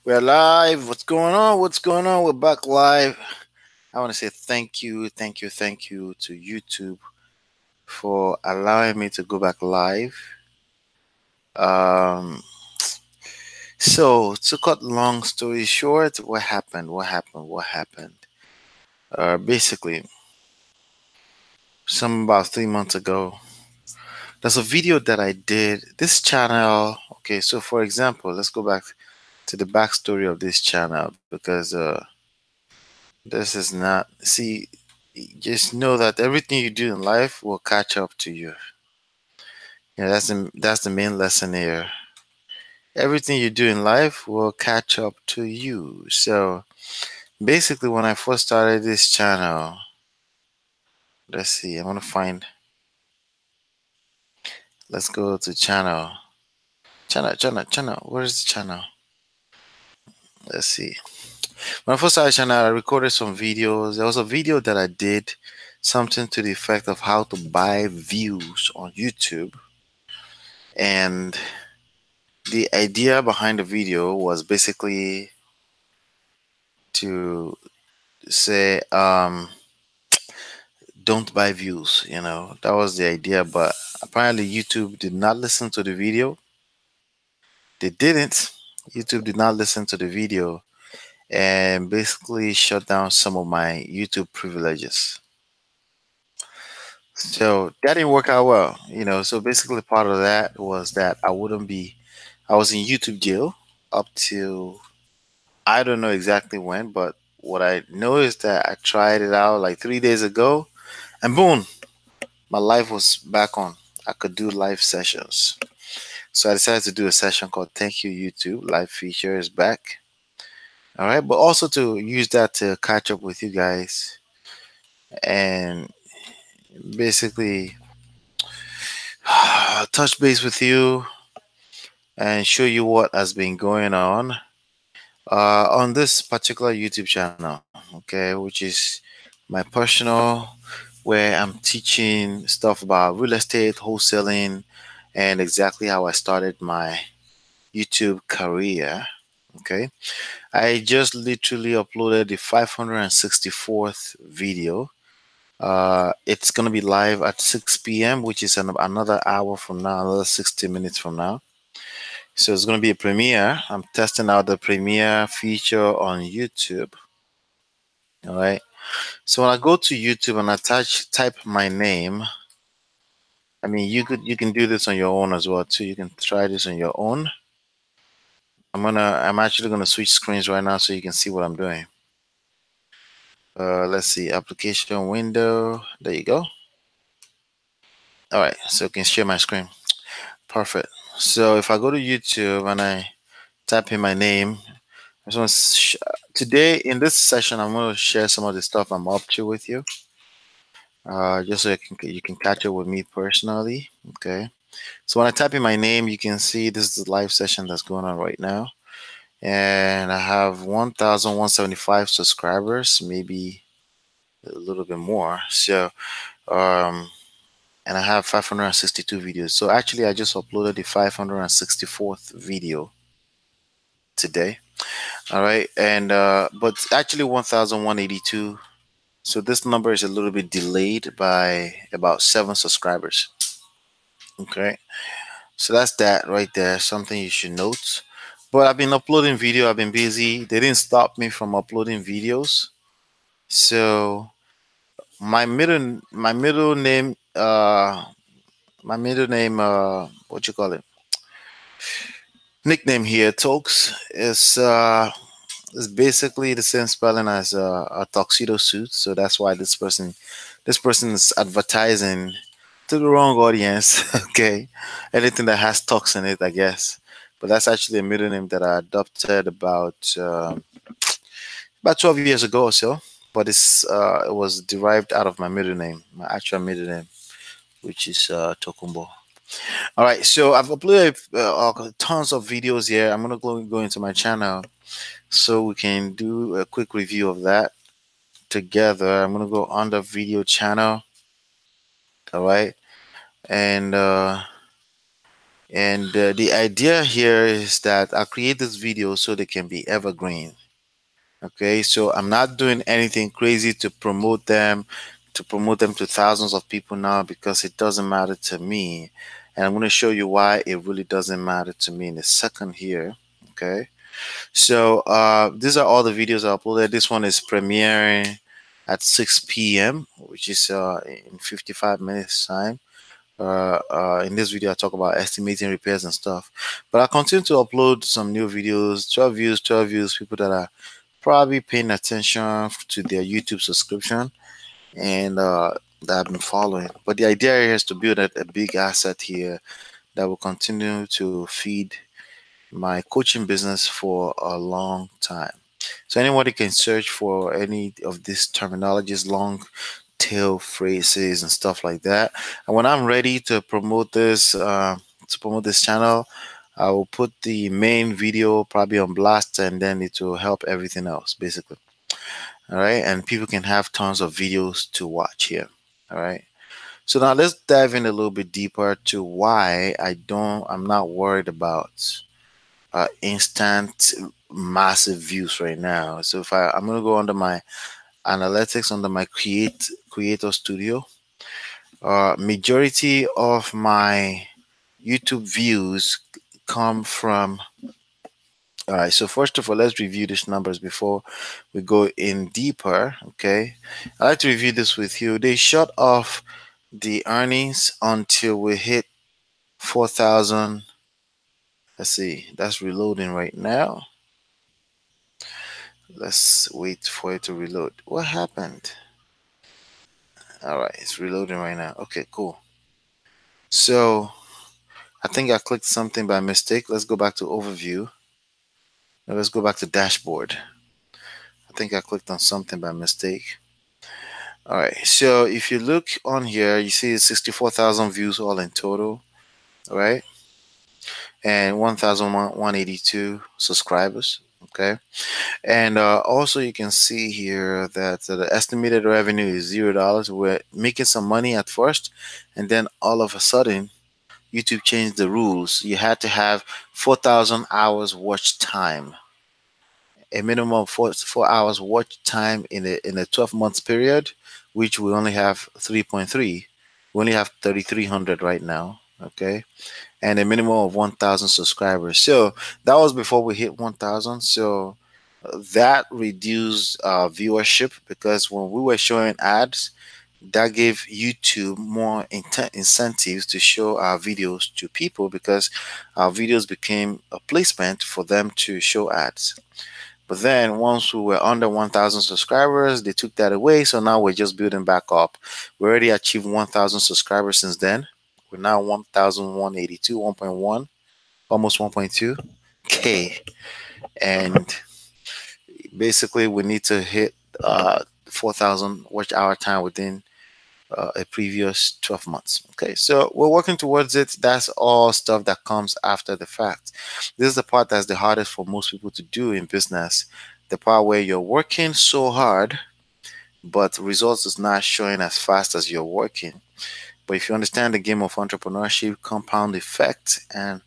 We're live. What's going on? What's going on? We're back live. I want to say thank you, thank you, thank you to YouTube for allowing me to go back live. Um, so to cut long story short, what happened? What happened? What happened? Basically, some about 3 months ago, there's a video that I did. This channel. Okay, so for example, let's go back to the backstory of this channel because this is not. See, just know that everything you do in life will catch up to you. That's the main lesson here. Everything you do in life will catch up to you. So basically, when I first started this channel, let's see. I'm gonna find. Let's go to channel. Channel. Where is the channel? Let's see. When I first started channel, I recorded some videos. There was a video that I did, something to the effect of how to buy views on YouTube, and the idea behind the video was basically to say, don't buy views. That was the idea. But apparently, YouTube did not listen to the video. They didn't. YouTube did not listen to the video and basically shut down some of my YouTube privileges. So that didn't work out well. So basically, part of that was that I was in YouTube jail up to I don't know exactly when, but what I know is that I tried it out like 3 days ago, and boom, my life was back on. I could do live sessions. So I decided to do a session called Thank You YouTube. Live feature is back. All right, but also to use that to catch up with you guys and basically touch base with you and show you what has been going on this particular YouTube channel, okay, which is my personal, where I'm teaching stuff about real estate, wholesaling, and exactly how I started my YouTube career. Okay, I just literally uploaded the 564th video. It's gonna be live at 6 p.m., which is another hour from now, another 60 minutes from now. So it's gonna be a premiere. I'm testing out the premiere feature on YouTube. All right. So when I go to YouTube and I type my name, I mean you can do this on your own as well too. You can try this on your own. I'm actually gonna switch screens right now so you can see what I'm doing. Let's see, application window. There you go. All right, so you can share my screen. Perfect. So if I go to YouTube and I type in my name, I just want today in this session I'm going to share some of the stuff I'm up to with you. Just so you can catch up with me personally. Okay. So when I type in my name, you can see this is the live session that's going on right now, and I have 1,175 subscribers, maybe a little bit more. So, and I have 562 videos. So actually, I just uploaded the 564th video today. All right, and but actually 1,182. So this number is a little bit delayed by about 7 subscribers. Okay, so that's that right there. Something you should note. But I've been uploading video. I've been busy. They didn't stop me from uploading videos. So my middle name what you call it, nickname here, Tokes, is basically the same spelling as a tuxedo suit. So that's why this person is advertising to the wrong audience. Okay, anything that has tux in it, I guess. But that's actually a middle name that I adopted about 12 years ago or so. But it was derived out of my middle name, my actual middle name, which is Tokumbo. All right, so I've uploaded tons of videos here. I'm gonna go into my channel so we can do a quick review of that together. I'm gonna go on the video channel. All right, and And the idea here is that I create this video so they can be evergreen. Okay, so I'm not doing anything crazy to promote them to thousands of people now, because it doesn't matter to me. And I'm going to show you why it really doesn't matter to me in a second here. Okay, so these are all the videos I uploaded. This one is premiering at 6 p.m., which is in 55 minutes time. In this video I talk about estimating repairs and stuff, but I continue to upload some new videos. 12 views, people that are probably paying attention to their YouTube subscription, and that I've been following. But the idea here is to build a big asset here that will continue to feed my coaching business for a long time. So anybody can search for any of these terminologies, long tail phrases and stuff like that. And when I'm ready to promote this channel, I will put the main video probably on blast, and then it will help everything else basically. All right, and people can have tons of videos to watch here. All right. So now let's dive in a little bit deeper to why I'm not worried about instant massive views right now. So if I'm going to go under my analytics, under my creator studio, majority of my YouTube views come from. All right, so first of all, let's review these numbers before we go in deeper. Okay, I like to review this with you. They shut off the earnings until we hit 4,000. Let's see, that's reloading right now. Let's wait for it to reload. What happened? All right, it's reloading right now. Okay, cool. So I think I clicked something by mistake. Let's go back to overview. Now let's go back to dashboard. I think I clicked on something by mistake. All right, so if you look on here, you see 64,000 views all in total, all right, and 1,182 subscribers. Okay, and also you can see here that the estimated revenue is $0. We're making some money at first, and then all of a sudden YouTube changed the rules. You had to have 4,000 hours watch time, a minimum of 4 hours watch time in a 12 months period, which we only have 3.3. We only have 3,300 right now. Okay, and a minimum of 1,000 subscribers. So that was before we hit 1,000. So that reduced viewership, because when we were showing ads, that gave YouTube more incentives to show our videos to people, because our videos became a placement for them to show ads. But then once we were under 1,000 subscribers, they took that away. So now we're just building back up. We already achieved 1,000 subscribers since then. We're now 1,182, 1.1, almost 1.2K. And basically we need to hit 4,000 watch hour time within a previous 12 months. Okay, so we're working towards it. That's all stuff that comes after the fact. This is the part that's the hardest for most people to do in business. The part where you're working so hard, but results is not showing as fast as you're working. But if you understand the game of entrepreneurship, compound effect, and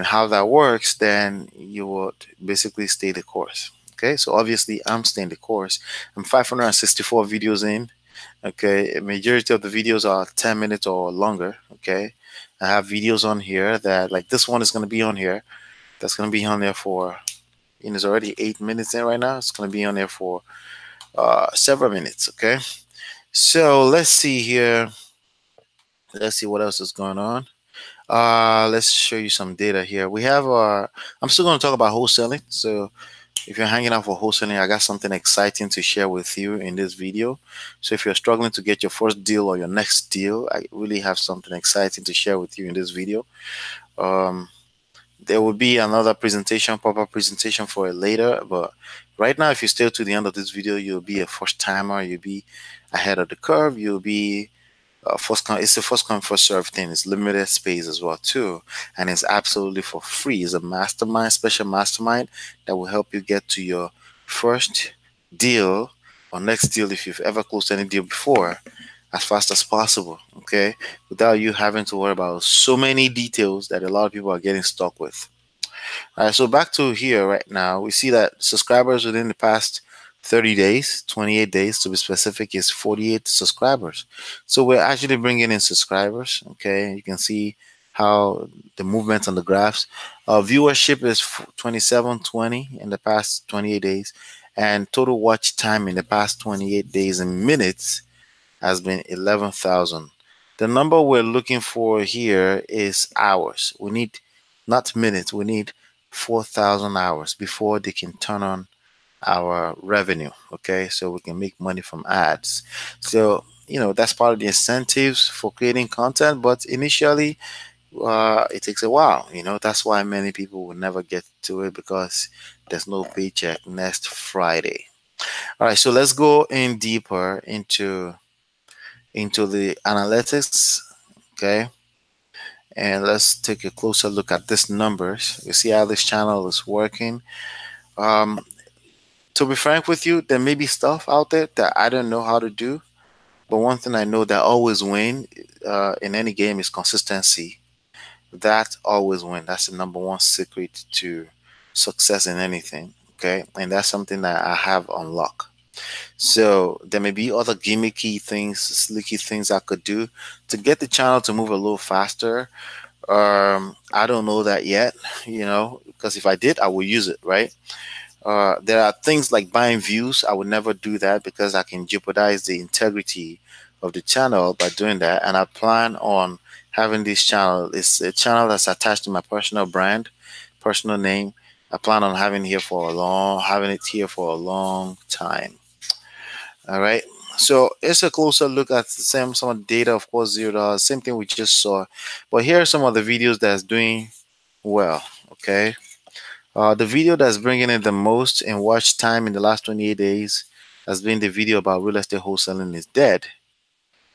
how that works, then you would basically stay the course. Okay, so obviously I'm staying the course. I'm 564 videos in. Okay, a majority of the videos are 10 minutes or longer. Okay, I have videos on here that, like this one is going to be on here. That's going to be on there for, it's already 8 minutes in right now. It's going to be on there for several minutes. Okay, so let's see here. Let's see what else is going on. Let's show you some data here. We have I'm still going to talk about wholesaling. So if you're hanging out for wholesaling, I got something exciting to share with you in this video. So if you're struggling to get your first deal or your next deal, I really have something exciting to share with you in this video. There will be another presentation, proper presentation for it later. But right now, if you stay to the end of this video, you'll be a first timer. You'll be ahead of the curve. You'll be it's a first come first serve thing. It's limited space as well too, and it's absolutely for free. It's a mastermind, special mastermind that will help you get to your first deal or next deal if you've ever closed any deal before. as fast as possible, okay, without you having to worry about so many details that a lot of people are getting stuck with. All right, so back to here right now, we see that subscribers within the past 30 days, 28 days to be specific, is 48 subscribers. So we're actually bringing in subscribers. Okay, you can see how the movements on the graphs. Viewership is 2720 in the past 28 days, and total watch time in the past 28 days in minutes has been 11,000. The number we're looking for here is hours. We need not minutes, we need 4,000 hours before they can turn on our revenue. Okay, so we can make money from ads. So, that's part of the incentives for creating content, but initially, it takes a while. That's why many people will never get to it, because there's no paycheck next Friday. All right, so let's go in deeper into the analytics. Okay, and let's take a closer look at these numbers. You see how this channel is working. um to be frank with you, there may be stuff out there that I don't know how to do, but one thing I know that always win in any game is consistency. That always win. That's the number one secret to success in anything. Okay, and that's something that I have unlocked. So there may be other gimmicky things, slicky things I could do to get the channel to move a little faster. I don't know that yet, because if I did, I would use it, right? There are things like buying views. I would never do that, because I can jeopardize the integrity of the channel by doing that. And I plan on having this channel. It's a channel that's attached to my personal brand, personal name. I plan on having it here for a long time. All right. So it's a closer look at some of the data. Of course, $0. Same thing we just saw. But here are some of the videos that's doing well. Okay. The video that's bringing in the most in watch time in the last 28 days has been the video about real estate wholesaling is dead.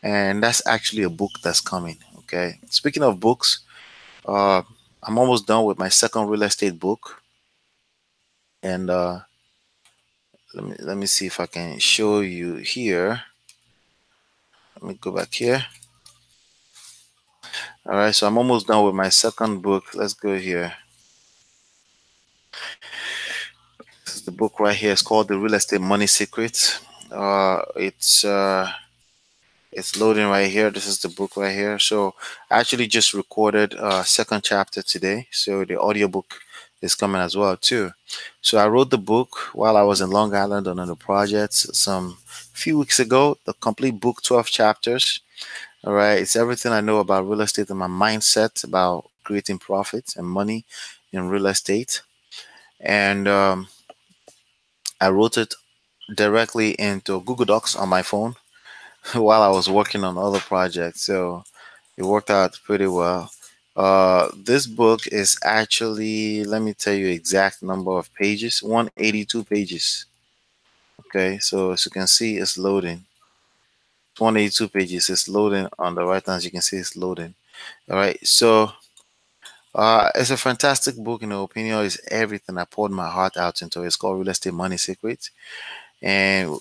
And that's actually a book that's coming. Okay. Speaking of books, uh, I'm almost done with my second real estate book. And let me see if I can show you here. Let me go back here. All right, so I'm almost done with my second book. Let's go here. This is the book right here. It's called The Real Estate Money Secrets. It's loading right here. This is the book right here. So I actually just recorded second chapter today. So the audiobook is coming as well too. So I wrote the book while I was in Long Island on the projects some few weeks ago. The complete book, 12 chapters. All right, it's everything I know about real estate and my mindset about creating profits and money in real estate. And I wrote it directly into Google Docs on my phone while I was working on other projects. So it worked out pretty well. This book is actually, let me tell you exact number of pages, 182 pages. Okay, so as you can see, it's loading. 182 pages. It's loading on the right hand. As you can see, it's loading. All right, so it's a fantastic book. In my opinion, it's everything I poured my heart out into. It's called Real Estate Money Secrets. And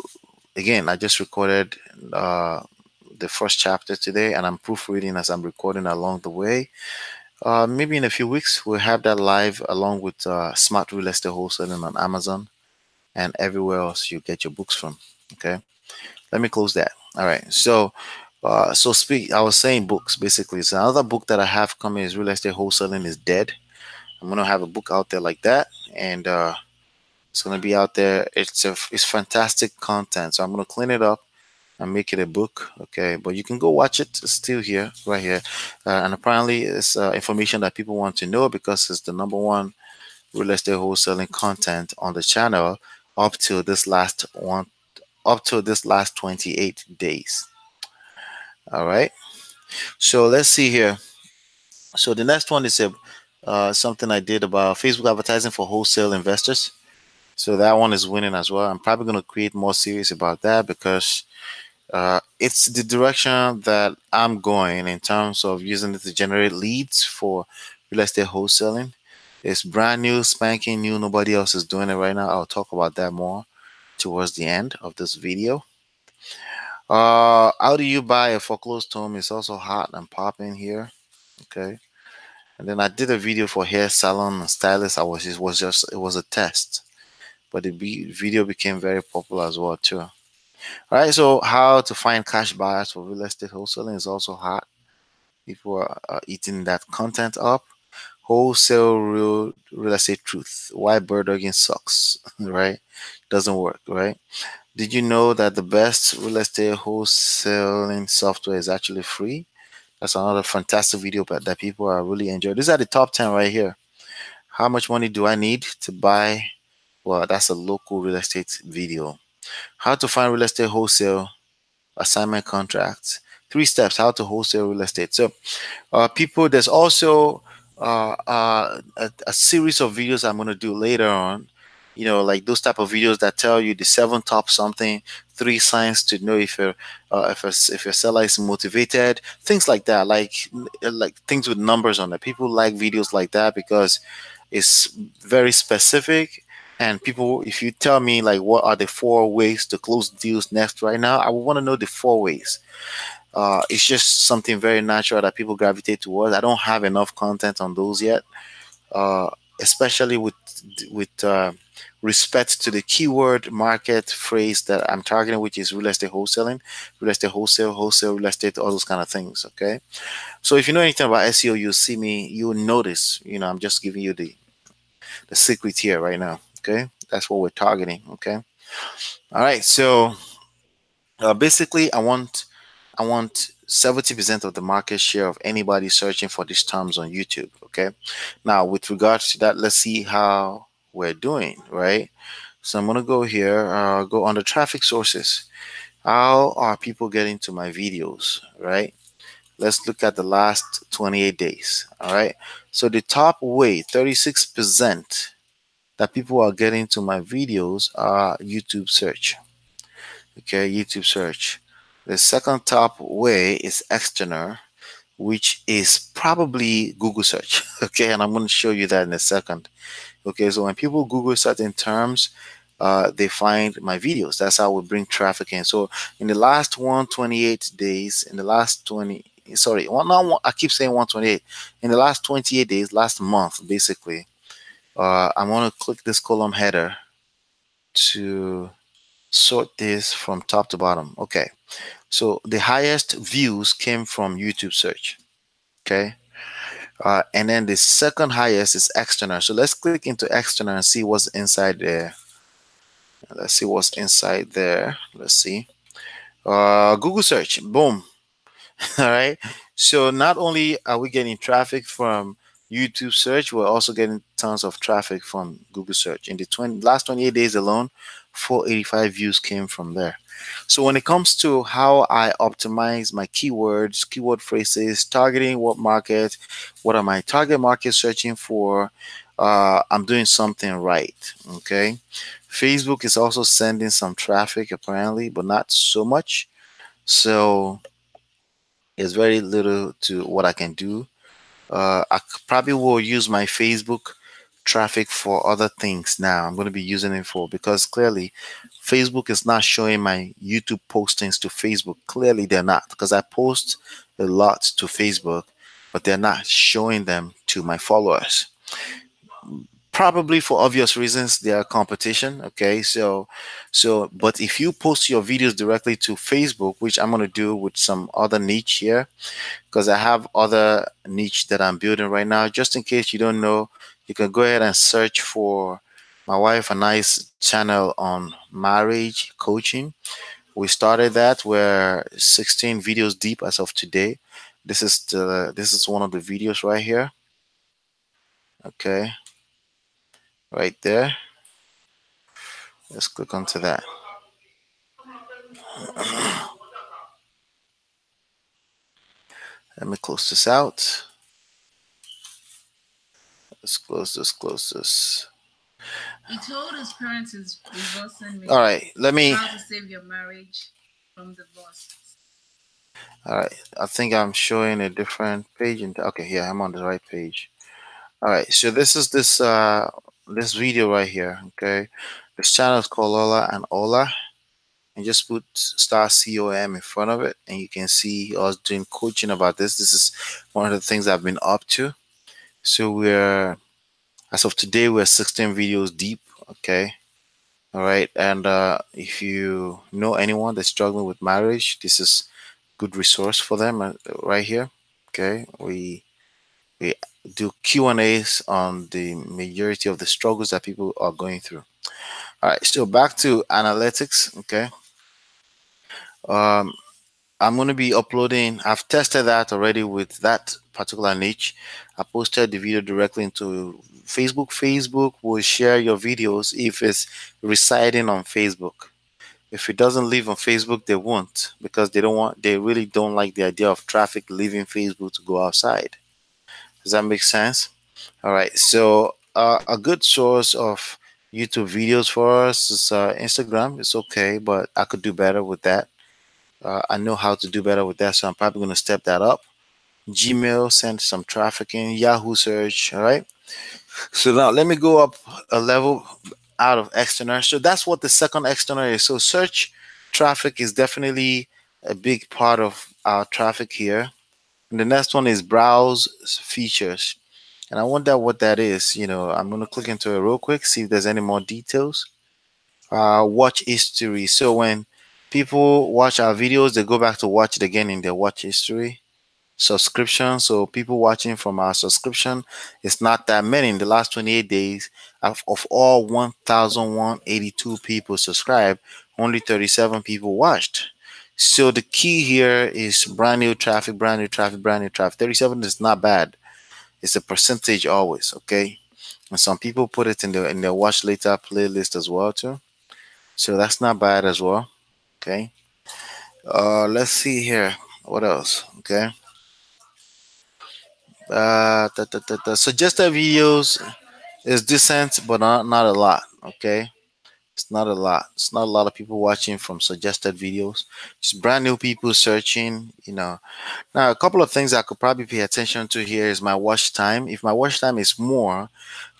again, I just recorded the first chapter today, and I'm proofreading as I'm recording along the way. Maybe in a few weeks, we'll have that live along with Smart Real Estate Wholesaling on Amazon and everywhere else you get your books from. Okay, let me close that. All right, so I was saying books basically. So another book that I have coming is Real Estate Wholesaling is Dead. I'm gonna have a book out there like that, and it's gonna be out there. It's fantastic content. So I'm gonna clean it up and make it a book. Okay, but you can go watch it. It's still here, right here, and apparently it's information that people want to know, because it's the number one real estate wholesaling content on the channel up to this last 28 days. All right, so let's see here. So the next one is something I did about Facebook advertising for wholesale investors. So that one is winning as well. I'm probably going to create more series about that, because it's the direction that I'm going in terms of using it to generate leads for real estate wholesaling. It's brand new, spanking new. Nobody else is doing it right now. I'll talk about that more towards the end of this video. How do you buy a foreclosed home is also hot and popping here. Okay. And then I did a video for hair salon and stylist. It was a test, but the video became very popular as well too. All right. So how to find cash buyers for real estate wholesaling is also hot. People are eating that content up. Wholesale real estate truth. Why Birdogging sucks, right? Doesn't work, right? Did you know that the best real estate wholesaling software is actually free? That's another fantastic video that people are really enjoying. These are the top 10 right here. How much money do I need to buy? Well, that's a local real estate video. How to find real estate wholesale assignment contracts. 3 steps how to wholesale real estate. So people, there's also a series of videos I'm going to do later on, like those type of videos that tell you the 7 top something, 3 signs to know if your seller is motivated, things like that, like things with numbers on it. People like videos like that because it's very specific. And people, if you tell me like what are the 4 ways to close deals next right now, I would want to know the 4 ways. It's just something very natural that people gravitate towards. I don't have enough content on those yet, uh, especially with respect to the keyword market phrase that I'm targeting, which is real estate wholesaling, real estate wholesale real estate, all those kind of things. Okay, so if you know anything about SEO, you'll see me, you'll notice. I'm just giving you the secret here right now. Okay, that's what we're targeting. Okay, all right. So basically, I want 70% of the market share of anybody searching for these terms on YouTube. Okay. Now, with regards to that, let's see how we're doing, right? So I'm going to go here, go under traffic sources. How are people getting to my videos, right? Let's look at the last 28 days. All right. So the top way, 36% that people are getting to my videos are YouTube search. Okay, YouTube search. The second top way is external, which is probably Google search. Okay, and I'm going to show you that in a second. Okay, so when people Google certain terms, they find my videos. That's how we bring traffic in. So in the last 128 days, in the last 20, sorry, I keep saying 128. In the last 28 days, last month, basically, I'm going to click this column header to sort this from top to bottom. Okay, so the highest views came from YouTube search. Okay, and then the second highest is external. So let's click into external and see what's inside there. Let's see what's inside there. Let's see. Google search. Boom. All right. So not only are we getting traffic from YouTube search, we're also getting tons of traffic from Google search. In the last 28 days alone, 485 views came from there. So when it comes to how I optimize my keywords, keyword phrases, targeting what market, what are my target markets searching for, I'm doing something right. Okay. Facebook is also sending some traffic apparently, but not so much. So there's very little to what I can do. Probably will use my Facebook traffic for other things now. I'm going to be using it for, because clearly Facebook is not showing my YouTube postings to Facebook. Clearly they're not, because I post a lot to Facebook, but they're not showing them to my followers. Probably for obvious reasons, they are competition. Okay, but if you post your videos directly to Facebook, which I'm going to do with some other niche here, because I have other niche that I'm building right now. Just in case you don't know, you can go ahead and search for my wife and I's channel on marriage coaching. We started that. We're 16 videos deep as of today. This is one of the videos right here. Okay, right there. Let's click onto that. Let me close this out. Let's close this. Close this. He told his parents he's divorcing me. All right, let me. How to save your marriage from divorce. All right, I think I'm showing a different page. Okay, yeah, I'm on the right page. All right, so this is this video right here. Okay, this channel is called Ola and Ola. and just put star com in front of it, and you can see us doing coaching about this. This is one of the things I've been up to. So we're, as of today, we're 16 videos deep. Okay. All right. And if you know anyone that's struggling with marriage, this is good resource for them right here. Okay. We do Q&As on the majority of the struggles that people are going through. All right. So back to analytics. Okay. Um, I'm going to be uploading. I've tested that already with that particular niche. I posted the video directly into Facebook. Facebook will share your videos if it's residing on Facebook. If it doesn't live on Facebook, they won't, because they really don't like the idea of traffic leaving Facebook to go outside. Does that make sense? All right. So a good source of YouTube videos for us is Instagram. It's okay, but I could do better with that. I know how to do better with that, so I'm probably going to step that up. Gmail, send some traffic in. Yahoo search. All right. So now let me go up a level out of external. So that's what the second external is. So search traffic is definitely a big part of our traffic here. And the next one is browse features. And I wonder what that is. I'm going to click into it real quick, see if there's any more details. Watch history. So when people watch our videos, they go back to watch it again in their watch history. Subscription. So people watching from our subscription, it's not that many. In the last 28 days, of all 1,182 people subscribed, only 37 people watched. So the key here is brand new traffic, brand new traffic, brand new traffic. 37 is not bad. It's a percentage always, okay? And some people put it in their watch later playlist as well too. So that's not bad as well. Okay. Let's see here. What else? Okay. Suggested videos is decent, but not a lot. Okay. It's not a lot. It's not a lot of people watching from suggested videos. Just brand new people searching. Now, a couple of things I could probably pay attention to here is my watch time. If my watch time is more,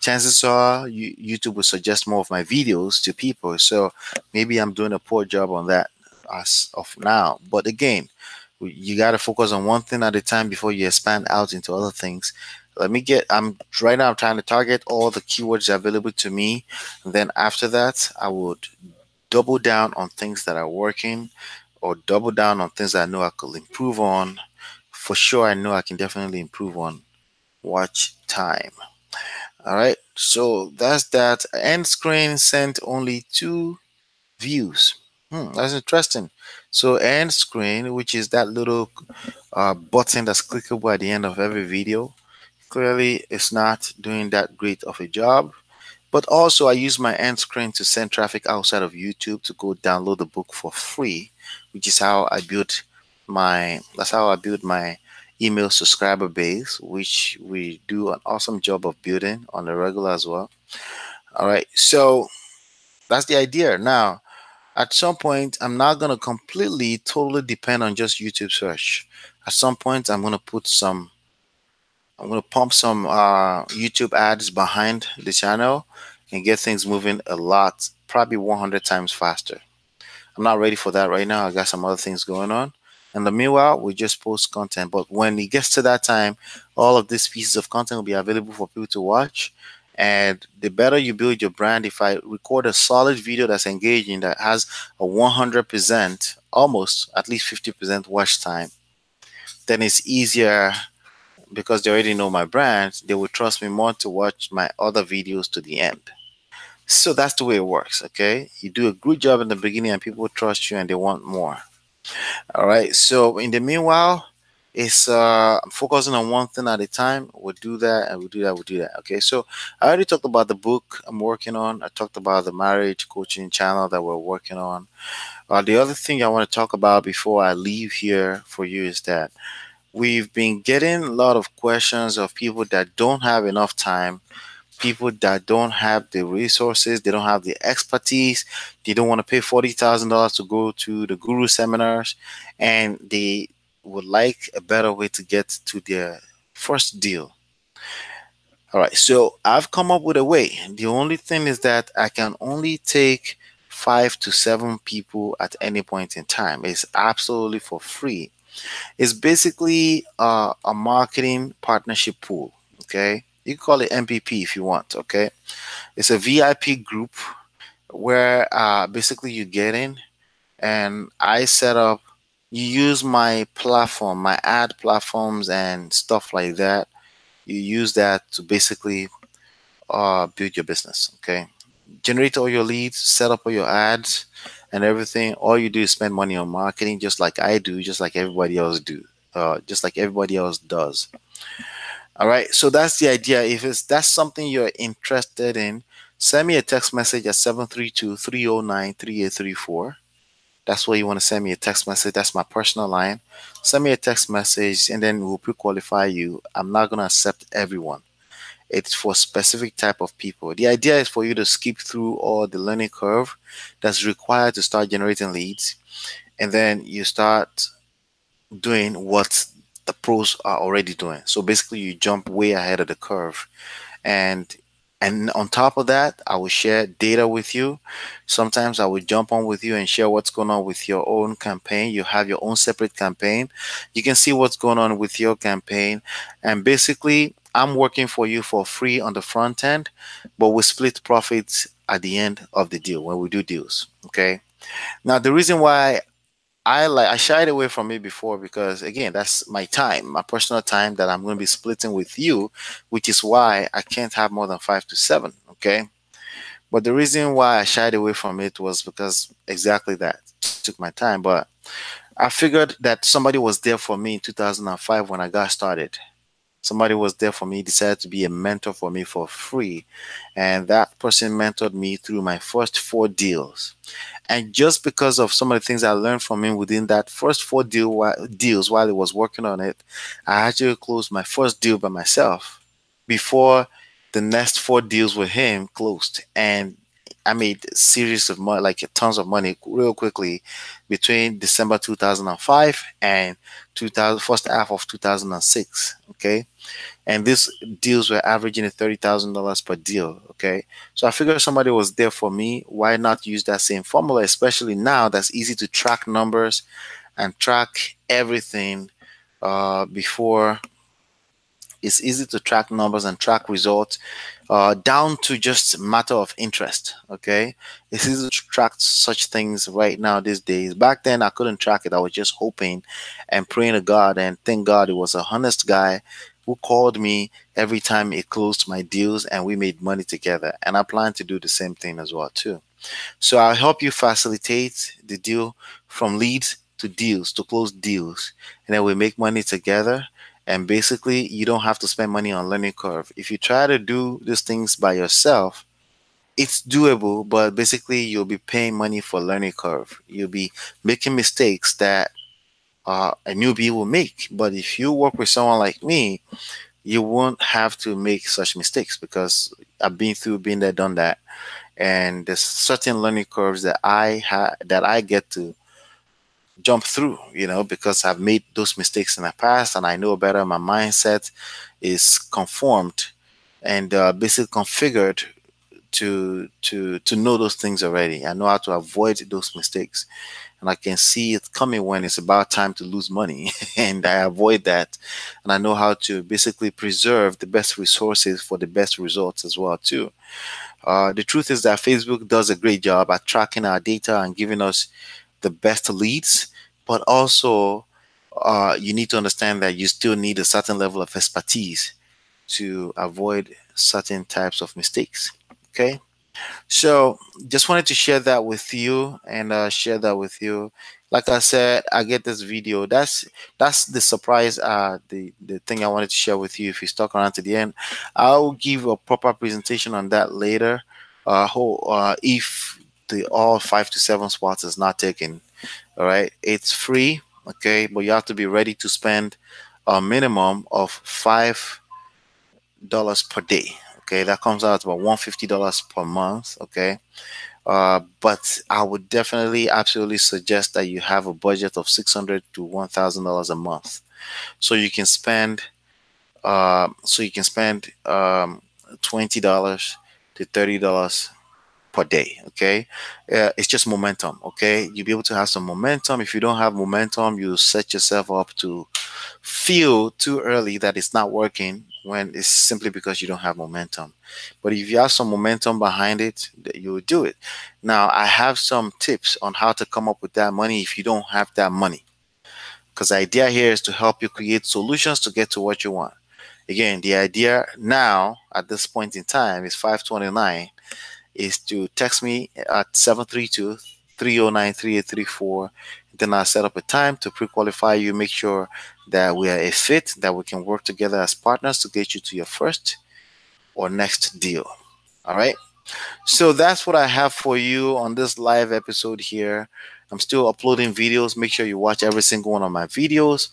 chances are YouTube will suggest more of my videos to people. So maybe I'm doing a poor job on that as of now. But again, you got to focus on one thing at a time before you expand out into other things. I'm right now, I'm trying to target all the keywords available to me. And then after that, I would double down on things that are working, or double down on things that I know I could improve on. For sure, I know I can definitely improve on watch time. All right, so that's that. End screen sent only 2 views. That's interesting. So end screen, which is that little button that's clickable at the end of every video, clearly it's not doing that great of a job. But also, I use my end screen to send traffic outside of YouTube to go download the book for free, which is how I built my email subscriber base, which we do an awesome job of building on the regular as well. All right, so that's the idea. Now, at some point, I'm not gonna completely, totally depend on just YouTube search. At some point, I'm gonna pump some YouTube ads behind the channel and get things moving a lot, probably 100 times faster. I'm not ready for that right now. I got some other things going on. In the meanwhile, we just post content. But when it gets to that time, all of these pieces of content will be available for people to watch. And the better you build your brand, if I record a solid video that's engaging, that has a 100%, almost at least 50% watch time, then it's easier, because they already know my brand. They will trust me more to watch my other videos to the end. So that's the way it works. Okay, you do a good job in the beginning and people trust you and they want more. All right, so in the meanwhile, it's I'm focusing on one thing at a time. We'll do that and we'll do that, we'll do that. Okay, so I already talked about the book I'm working on. I talked about the marriage coaching channel that we're working on. The other thing I want to talk about before I leave here for you is that we've been getting a lot of questions of people that don't have enough time, people that don't have the resources, they don't have the expertise, they don't want to pay $40,000 to go to the guru seminars, and they would like a better way to get to their first deal. All right, so I've come up with a way. The only thing is that I can only take 5 to 7 people at any point in time. It's absolutely for free. It's basically a marketing partnership pool. Okay, you can call it MPP if you want. Okay, it's a VIP group where basically you get in, and I set up. You use my platform, my ad platforms, and stuff like that. You use that to basically build your business. Okay, generate all your leads, set up all your ads, and everything. All you do is spend money on marketing, just like I do, just like everybody else do, just like everybody else does. All right, so that's the idea. If it's that's something you're interested in, send me a text message at 732-309-3834. That's where you want to send me a text message. That's my personal line. Send me a text message, and then we'll pre-qualify you. I'm not gonna accept everyone. It's for specific type of people. The idea is for you to skip through all the learning curve that's required to start generating leads, and then you start doing what the pros are already doing. So basically, you jump way ahead of the curve, and on top of that, I will share data with you. Sometimes I will jump on with you and share what's going on with your own campaign. You have your own separate campaign. You can see what's going on with your campaign, and basically I'm working for you for free on the front end, but we split profits at the end of the deal when we do deals. Okay, now the reason why I shied away from it before, because again, that's my time, my personal time that I'm going to be splitting with you, which is why I can't have more than 5 to 7. Okay. But the reason why I shied away from it was because exactly that took my time. But I figured that somebody was there for me in 2005 when I got started. Somebody was there for me, decided to be a mentor for me for free. And that person mentored me through my first 4 deals. And just because of some of the things I learned from him within that first deals while he was working on it, I actually closed my first deal by myself before the next 4 deals with him closed. And I made a series of money, like tons of money, real quickly between December 2005 and 2000, first half of 2006. Okay, and these deals were averaging at $30,000 per deal. Okay, so I figured somebody was there for me. Why not use that same formula, especially now that's easy to track numbers and track everything before it's easy to track numbers and track results down to just matter of interest. Okay, it's easy to track such things right now these days. Back then, I couldn't track it. I was just hoping and praying to God, and thank God it was a honest guy who called me every time he closed my deals, and we made money together. And I plan to do the same thing as well too. So I'll help you facilitate the deal from leads to deals to close deals, and then we make money together. And basically, you don't have to spend money on learning curve. If you try to do these things by yourself, it's doable, but basically you'll be paying money for learning curve. You'll be making mistakes that a newbie will make. But if you work with someone like me, you won't have to make such mistakes, because I've been through, been there, done that, and there's certain learning curves that I get to jump through, because I've made those mistakes in the past, and I know better. My mindset is conformed and basically configured to know those things already. I know how to avoid those mistakes, and I can see it coming when it's about time to lose money, and I avoid that. And I know how to basically preserve the best resources for the best results as well too. The truth is that Facebook does a great job at tracking our data and giving us the best leads, but also you need to understand that you still need a certain level of expertise to avoid certain types of mistakes. Okay, so just wanted to share that with you, and share that with you. Like I said, I get this video. That's the surprise. The thing I wanted to share with you. If you stuck around to the end, I'll give a proper presentation on that later. If the all 5 to 7 spots is not taken, all right, it's free. Okay, but you have to be ready to spend a minimum of $5 per day. Okay, that comes out to about $150 per month. Okay, but I would definitely, absolutely suggest that you have a budget of $600 to $1,000 a month, so you can spend, $20 to $30 per day. Okay, it's just momentum. Okay, you'll be able to have some momentum. If you don't have momentum, you set yourself up to feel too early that it's not working when it's simply because you don't have momentum. But if you have some momentum behind it, you will do it. Now, I have some tips on how to come up with that money if you don't have that money. Because the idea here is to help you create solutions to get to what you want. Again, the idea now at this point in time is 5:29 is to text me at 732-309-3834. Then I'll set up a time to pre-qualify you, make sure that we are a fit, that we can work together as partners to get you to your first or next deal. All right. So that's what I have for you on this live episode here. I'm still uploading videos. Make sure you watch every single one of my videos.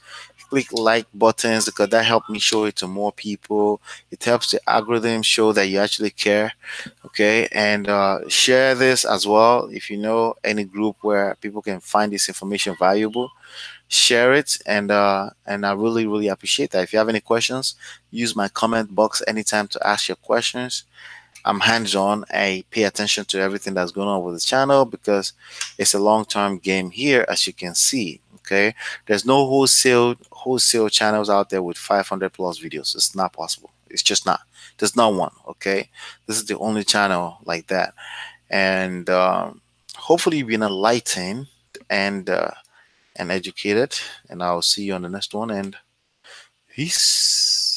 Click like buttons because that helps me show it to more people. It helps the algorithm show that you actually care. Okay, and share this as well. If you know any group where people can find this information valuable, share it, and I really really appreciate that. If you have any questions, use my comment box anytime to ask your questions. I'm hands on. I pay attention to everything that's going on with the channel because it's a long term game here, as you can see. Okay, there's no wholesale channels out there with 500 plus videos. It's not possible. It's just not. There's not one. Okay, this is the only channel like that, and hopefully you've been enlightened and and educated. And I'll see you on the next one. And peace.